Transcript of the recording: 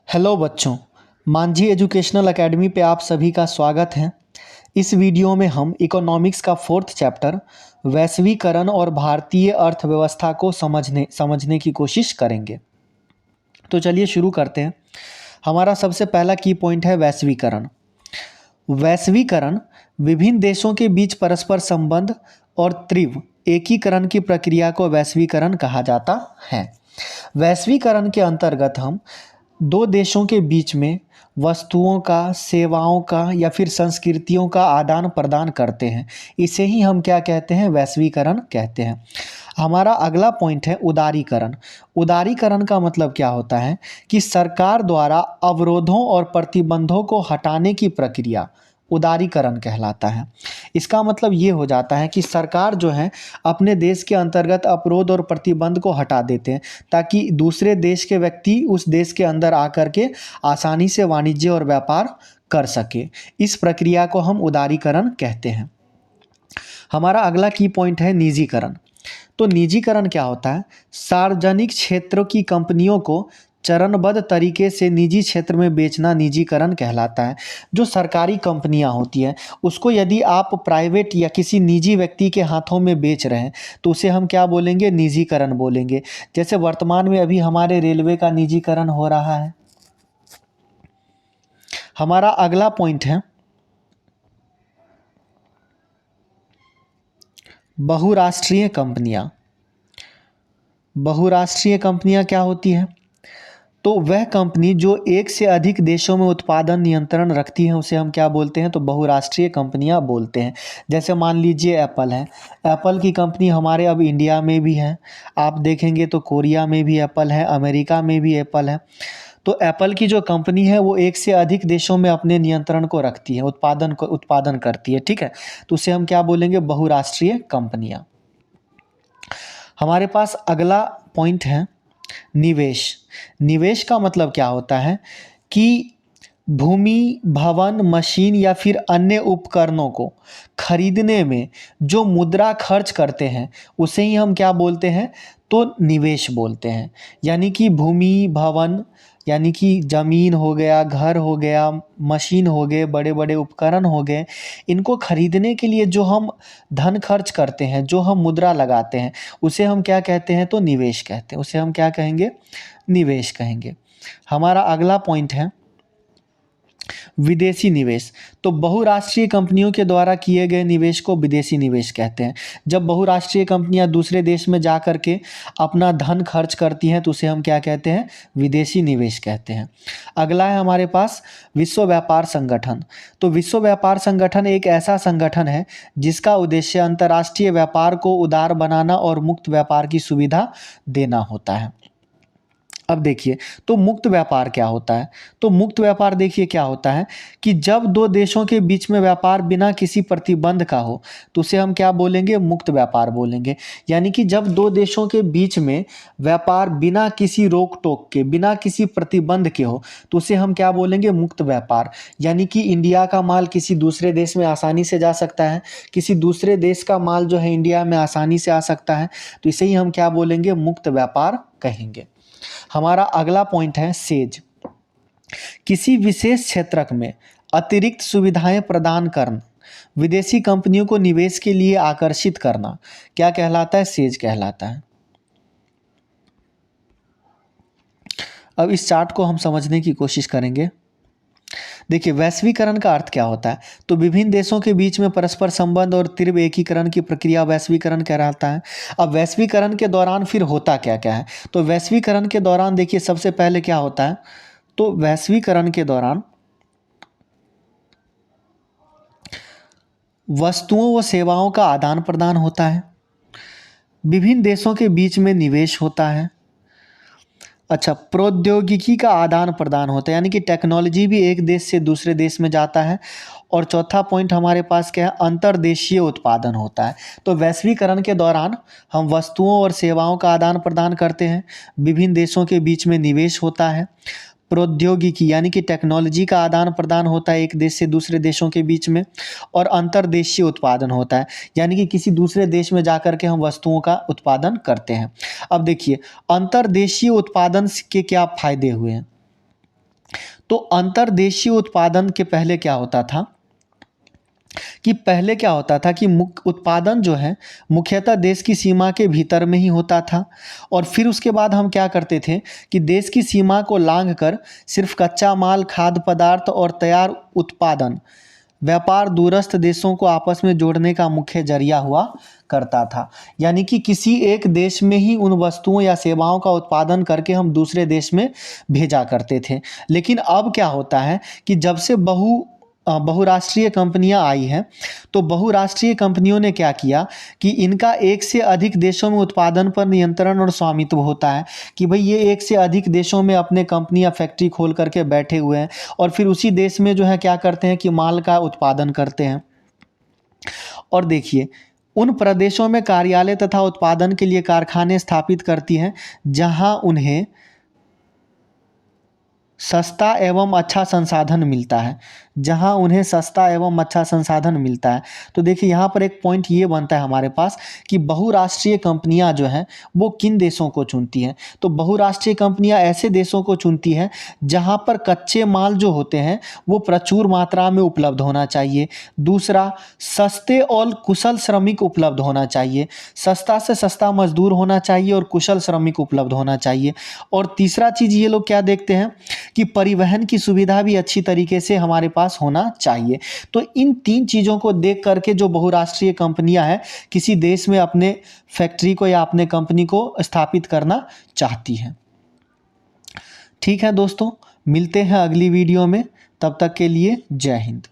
Hello बच्चों, Manjhi educational academy पे आप सभी का स्वागत है। इस वीडियो में हम इकोनॉमिक्स का फोर्थ चैप्टर वैश्वीकरण और भारतीय अर्थव्यवस्था को समझने की कोशिश करेंगे। तो चलिए शुरू करते हैं। हमारा सबसे पहला की पॉइंट है वैश्वीकरण। वैश्वीकरण विभिन्न देशों के बीच परस्पर संबंध और तीव्र एकीकरण की प्रक्रिया को वैश्वीकरण कहा जाता है। वैश्वीकरण के अंतर्गत हम दो देशों के बीच में वस्तुओं का, सेवाओं का या फिर संस्कृतियों का आदान प्रदान करते हैं। इसे ही हम क्या कहते हैं? वैश्वीकरण कहते हैं। हमारा अगला पॉइंट है उदारीकरण। उदारीकरण का मतलब क्या होता है कि सरकार द्वारा अवरोधों और प्रतिबंधों को हटाने की प्रक्रिया उदारीकरण कहलाता है। इसका मतलब ये हो जाता है कि सरकार जो है अपने देश के अंतर्गत अवरोध और प्रतिबंध को हटा देते हैं ताकि दूसरे देश के व्यक्ति उस देश के अंदर आकर के आसानी से वाणिज्य और व्यापार कर सके। इस प्रक्रिया को हम उदारीकरण कहते हैं। हमारा अगला की पॉइंट है निजीकरण। तो निजीकरण क्या होता है? सार्वजनिक क्षेत्रों की कंपनियों को चरणबद्ध तरीके से निजी क्षेत्र में बेचना निजीकरण कहलाता है। जो सरकारी कंपनियां होती हैं उसको यदि आप प्राइवेट या किसी निजी व्यक्ति के हाथों में बेच रहे हैं तो उसे हम क्या बोलेंगे? निजीकरण बोलेंगे। जैसे वर्तमान में अभी हमारे रेलवे का निजीकरण हो रहा है। हमारा अगला पॉइंट है बहुराष्ट्रीय कंपनियां। बहुराष्ट्रीय कंपनियां क्या होती हैं? तो वह कंपनी जो एक से अधिक देशों में उत्पादन नियंत्रण रखती है उसे हम क्या बोलते हैं? तो बहुराष्ट्रीय कंपनियां बोलते हैं। जैसे मान लीजिए एप्पल है। एप्पल की कंपनी हमारे अब इंडिया में भी है। आप देखेंगे तो कोरिया में भी एप्पल है, अमेरिका में भी एप्पल है। तो एप्पल की जो कंपनी है वो एक से अधिक देशों में अपने नियंत्रण को रखती है, उत्पादन करती है। ठीक है, तो उसे हम क्या बोलेंगे? बहुराष्ट्रीय कंपनियां। हमारे पास अगला पॉइंट है निवेश। निवेश का मतलब क्या होता है कि भूमि, भवन, मशीन या फिर अन्य उपकरणों को खरीदने में जो मुद्रा खर्च करते हैं उसे ही हम क्या बोलते हैं? तो निवेश बोलते हैं। यानी कि भूमि, भवन यानी कि ज़मीन हो गया, घर हो गया, मशीन हो गए, बड़े बड़े उपकरण हो गए, इनको खरीदने के लिए जो हम धन खर्च करते हैं, जो हम मुद्रा लगाते हैं उसे हम क्या कहते हैं? तो निवेश कहते हैं। उसे हम क्या कहेंगे? निवेश कहेंगे। हमारा अगला पॉइंट है विदेशी निवेश। तो बहुराष्ट्रीय कंपनियों के द्वारा किए गए निवेश को विदेशी निवेश कहते हैं। जब बहुराष्ट्रीय कंपनियां दूसरे देश में जा कर के अपना धन खर्च करती हैं तो उसे हम क्या कहते हैं? विदेशी निवेश कहते हैं। अगला है हमारे पास विश्व व्यापार संगठन। तो विश्व व्यापार संगठन एक ऐसा संगठन है जिसका उद्देश्य अंतर्राष्ट्रीय व्यापार को उदार बनाना और मुक्त व्यापार की सुविधा देना होता है। अब देखिए, तो मुक्त व्यापार क्या होता है? तो मुक्त व्यापार देखिए क्या होता है कि जब दो देशों के बीच में व्यापार बिना किसी प्रतिबंध का हो तो उसे हम क्या बोलेंगे? मुक्त व्यापार बोलेंगे। यानी कि जब दो देशों के बीच में व्यापार बिना किसी रोक टोक के, बिना किसी प्रतिबंध के हो तो उसे हम क्या बोलेंगे? मुक्त व्यापार। यानी कि इंडिया का माल किसी दूसरे देश में आसानी से जा सकता है, किसी दूसरे देश का माल जो है इंडिया में आसानी से आ सकता है, तो इसे ही हम क्या बोलेंगे? मुक्त व्यापार कहेंगे। हमारा अगला पॉइंट है सेज। किसी विशेष क्षेत्र में अतिरिक्त सुविधाएं प्रदान करना, विदेशी कंपनियों को निवेश के लिए आकर्षित करना क्या कहलाता है? सेज कहलाता है। अब इस चार्ट को हम समझने की कोशिश करेंगे। देखिए, वैश्वीकरण का अर्थ क्या होता है? तो विभिन्न देशों के बीच में परस्पर संबंध और तीव्र एकीकरण की प्रक्रिया वैश्वीकरण कहलाता है। अब वैश्वीकरण के दौरान फिर होता क्या क्या है? तो वैश्वीकरण के दौरान देखिए सबसे पहले क्या होता है? तो वैश्वीकरण के दौरान वस्तुओं व सेवाओं का आदान प्रदान होता है, विभिन्न देशों के बीच में निवेश होता है। अच्छा, प्रौद्योगिकी का आदान प्रदान होता है, यानी कि टेक्नोलॉजी भी एक देश से दूसरे देश में जाता है। और चौथा पॉइंट हमारे पास क्या है? अंतर्देशीय उत्पादन होता है। तो वैश्वीकरण के दौरान हम वस्तुओं और सेवाओं का आदान प्रदान करते हैं, विभिन्न देशों के बीच में निवेश होता है, प्रौद्योगिकी यानी कि टेक्नोलॉजी का आदान प्रदान होता है एक देश से दूसरे देशों के बीच में, और अंतर्देशीय उत्पादन होता है, यानी कि किसी दूसरे देश में जाकर के हम वस्तुओं का उत्पादन करते हैं। अब देखिए, अंतर्देशीय उत्पादन के क्या फायदे हुए हैं? तो अंतर्देशीय उत्पादन के पहले क्या होता था कि मुख्य उत्पादन जो है मुख्यतः देश की सीमा के भीतर में ही होता था। और फिर उसके बाद हम क्या करते थे कि देश की सीमा को लांघ कर सिर्फ कच्चा माल, खाद्य पदार्थ और तैयार उत्पादन व्यापार दूरस्थ देशों को आपस में जोड़ने का मुख्य जरिया हुआ करता था। यानी कि किसी एक देश में ही उन वस्तुओं या सेवाओं का उत्पादन करके हम दूसरे देश में भेजा करते थे। लेकिन अब क्या होता है कि जब से बहुराष्ट्रीय कंपनियां आई हैं, तो बहुराष्ट्रीय कंपनियों ने क्या किया कि इनका एक से अधिक देशों में उत्पादन पर नियंत्रण और स्वामित्व होता है कि भाई ये एक से अधिक देशों में अपने कंपनी या फैक्ट्री खोल करके बैठे हुए हैं और फिर उसी देश में जो है क्या करते हैं कि माल का उत्पादन करते हैं। और देखिए, उन प्रदेशों में कार्यालय तथा उत्पादन के लिए कारखाने स्थापित करती हैं जहां उन्हें सस्ता एवं अच्छा संसाधन मिलता है। तो देखिए यहाँ पर एक पॉइंट ये बनता है हमारे पास कि बहुराष्ट्रीय कंपनियां जो हैं वो किन देशों को चुनती हैं। तो बहुराष्ट्रीय कंपनियां ऐसे देशों को चुनती हैं जहां पर कच्चे माल जो होते हैं वो प्रचुर मात्रा में उपलब्ध होना चाहिए। दूसरा, सस्ते और कुशल श्रमिक उपलब्ध होना चाहिए। सस्ता से सस्ता मजदूर होना चाहिए और कुशल श्रमिक उपलब्ध होना चाहिए। और तीसरा चीज़ ये लोग क्या देखते हैं कि परिवहन की सुविधा भी अच्छी तरीके से हमारे पास होना चाहिए। तो इन 3 चीज़ों को देख करके जो बहुराष्ट्रीय कंपनियां हैं किसी देश में अपने फैक्ट्री को या अपने कंपनी को स्थापित करना चाहती हैं। ठीक है दोस्तों, मिलते हैं अगली वीडियो में, तब तक के लिए जय हिंद।